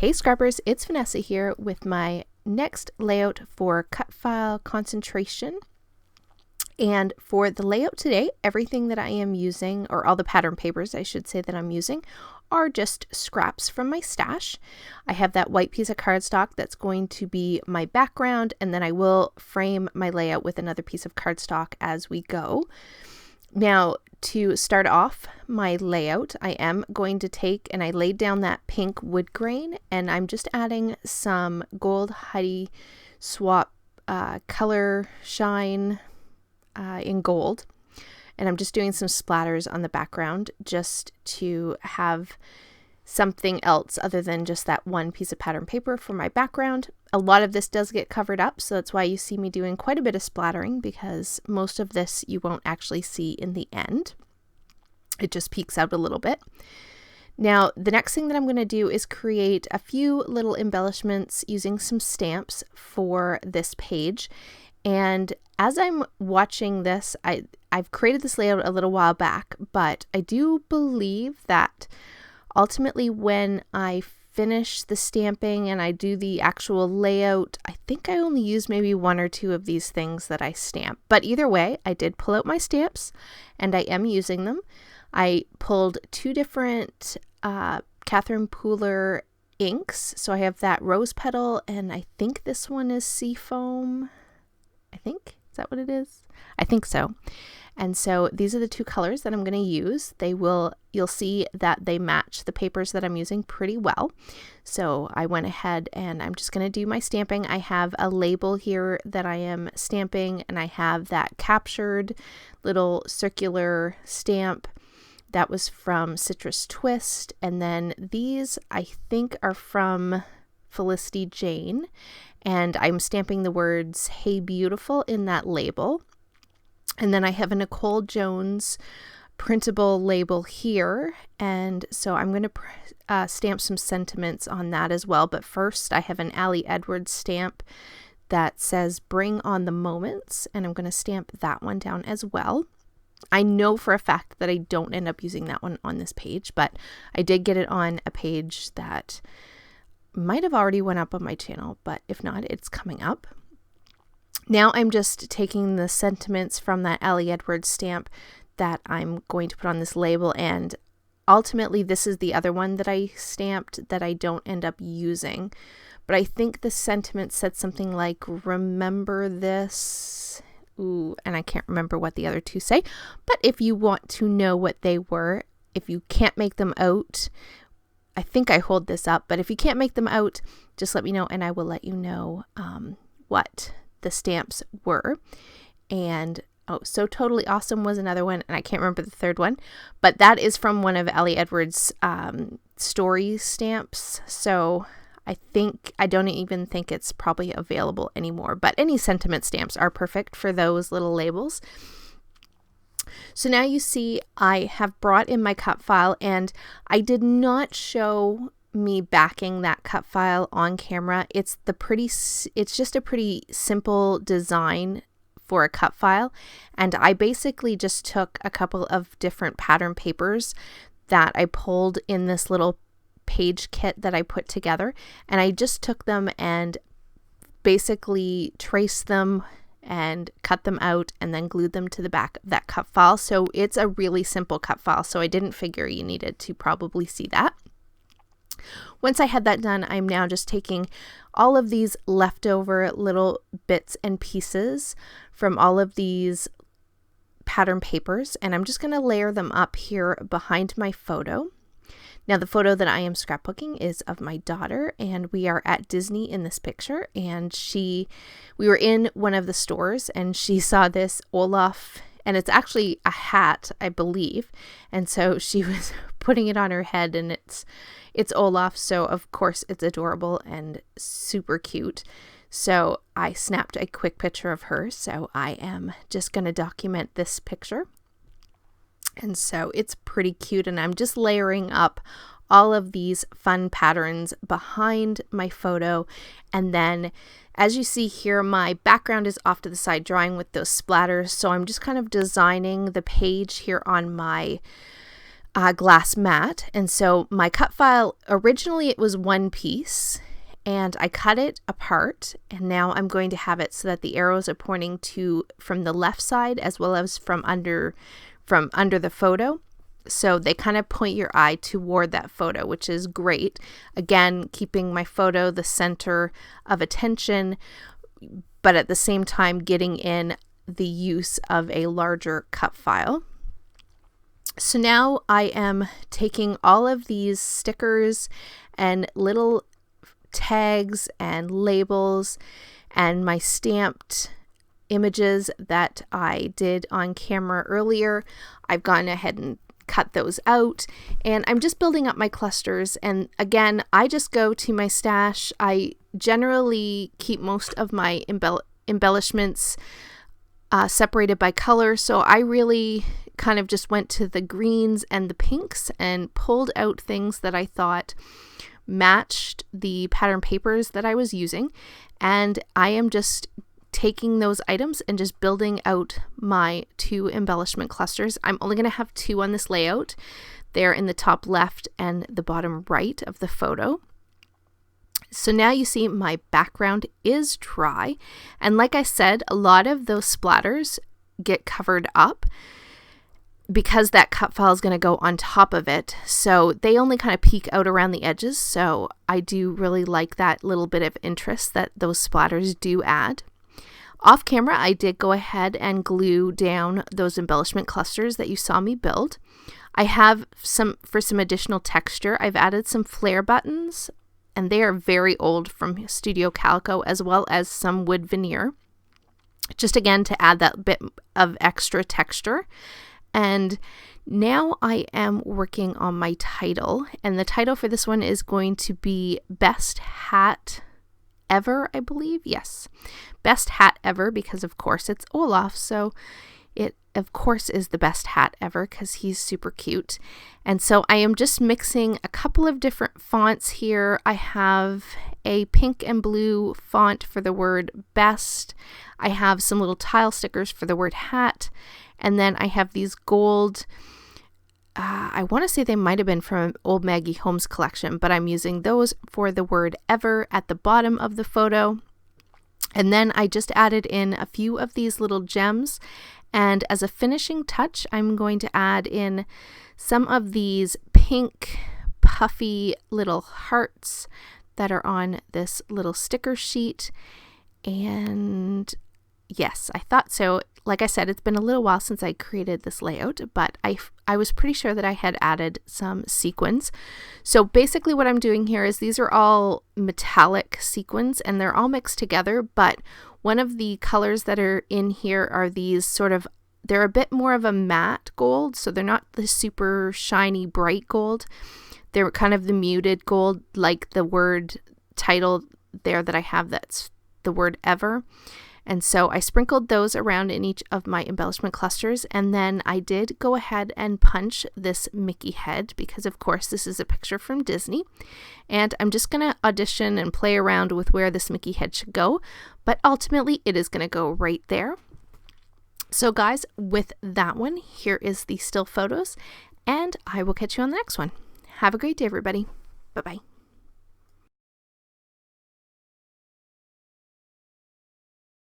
Hey Scrubbers, it's Vanessa here with my next layout for cut file concentration. And for the layout today, everything that I am using, or all the pattern papers I should say that I'm using, are just scraps from my stash. I have that white piece of cardstock that's going to be my background, and then I will frame my layout with another piece of cardstock as we go. Now, to start off my layout, I am going to take, and I laid down that pink wood grain, and I'm just adding some gold Heidi swap color shine in gold. And I'm just doing some splatters on the background just to have something else other than just that one piece of pattern paper for my background. A lot of this does get covered up, so that's why you see me doing quite a bit of splattering, because most of this you won't actually see in the end. It just peeks out a little bit. Now, the next thing that I'm going to do is create a few little embellishments using some stamps for this page. And as I'm watching this, I've created this layout a little while back, but I do believe that ultimately when I finish the stamping and I do the actual layout, I think I only use maybe one or two of these things that I stamp. But either way, I did pull out my stamps and I am using them. I pulled two different Catherine Pooler inks. So I have that rose petal, and I think this one is seafoam. Is that what it is? I think so. And so these are the two colors that I'm going to use. You'll see that they match the papers that I'm using pretty well. So I went ahead and I'm just going to do my stamping. I have a label here that I am stamping, and I have that captured little circular stamp that was from Citrus Twist. And then these I think are from Felicity Jane. And I'm stamping the words "Hey Beautiful" in that label. And then I have a Nicole Jones printable label here. And so I'm going to stamp some sentiments on that as well. But first I have an Allie Edwards stamp that says "Bring on the Moments." And I'm going to stamp that one down as well. I know for a fact that I don't end up using that one on this page, but I did get it on a page that might have already went up on my channel, but if not, it's coming up. Now I'm just taking the sentiments from that Allie Edwards stamp that I'm going to put on this label, and ultimately this is the other one that I stamped that I don't end up using. But I think the sentiment said something like "Remember this." Ooh, and I can't remember what the other two say. But if you want to know what they were, if you can't make them out, I think I hold this up, but if you can't make them out, just let me know and I will let you know what the stamps were. And So Totally Awesome was another one, and I can't remember the third one, but that is from one of Allie Edwards' story stamps. So I don't even think it's probably available anymore, but any sentiment stamps are perfect for those little labels. So now you see I have brought in my cut file, and I did not show me backing that cut file on camera. It's just a pretty simple design for a cut file, and I basically just took a couple of different pattern papers that I pulled in this little page kit that I put together, and I just took them and basically traced them and cut them out and then glued them to the back of that cut file. So it's a really simple cut file, so I didn't figure you needed to probably see that. Once I had that done, I'm now just taking all of these leftover little bits and pieces from all of these pattern papers, and I'm just going to layer them up here behind my photo. Now, the photo that I am scrapbooking is of my daughter, and we are at Disney in this picture, and we were in one of the stores, and she saw this Olaf, and it's actually a hat, I believe, and so she was putting it on her head, and it's Olaf, so of course it's adorable and super cute. So I snapped a quick picture of her, so I am just going to document this picture. And so it's pretty cute, and I'm just layering up all of these fun patterns behind my photo. And then as you see here, my background is off to the side drawing with those splatters. So I'm just kind of designing the page here on my glass mat. And so my cut file, originally it was one piece, and I cut it apart, and now I'm going to have it so that the arrows are pointing to from the left side as well as from under the photo. So they kind of point your eye toward that photo, which is great. Again, keeping my photo the center of attention, but at the same time getting in the use of a larger cut file. So now I am taking all of these stickers and little tags and labels and my stamped images that I did on camera earlier. I've gone ahead and cut those out, and I'm just building up my clusters. And again, I just go to my stash. I generally keep most of my embellishments separated by color, so I really kind of just went to the greens and the pinks and pulled out things that I thought matched the pattern papers that I was using, and I am just taking those items and just building out my 2 embellishment clusters. I'm only going to have 2 on this layout. They're in the top left and the bottom right of the photo. So now you see my background is dry, and like I said, a lot of those splatters get covered up because that cut file is going to go on top of it, so they only kind of peek out around the edges. So I do really like that little bit of interest that those splatters do add. Off camera, I did go ahead and glue down those embellishment clusters that you saw me build. I have for some additional texture, I've added some flare buttons, and they are very old from Studio Calico, as well as some wood veneer, just again to add that bit of extra texture. And now I am working on my title, and the title for this one is going to be Best Hat Ever, I believe. Yes, Best Hat Ever, because of course it's Olaf, so it of course is the best hat ever because he's super cute. And so I am just mixing a couple of different fonts here. I have a pink and blue font for the word best. I have some little tile stickers for the word hat. And then I have these gold, I want to say they might have been from Old Maggie Holmes collection, but I'm using those for the word ever at the bottom of the photo. And then I just added in a few of these little gems. And as a finishing touch, I'm going to add in some of these pink puffy little hearts that are on this little sticker sheet. And yes, I thought so. Like I said, it's been a little while since I created this layout, but I was pretty sure that I had added some sequins. So basically what I'm doing here is these are all metallic sequins and they're all mixed together, but one of the colors that are in here are these sort of, they're a bit more of a matte gold, so they're not the super shiny bright gold. They're kind of the muted gold, like the word title there that I have, that's the word ever. And so I sprinkled those around in each of my embellishment clusters, and then I did go ahead and punch this Mickey head because of course this is a picture from Disney, and I'm just going to audition and play around with where this Mickey head should go, but ultimately it is going to go right there. So guys, with that one, here is the still photos, and I will catch you on the next one. Have a great day, everybody. Bye-bye.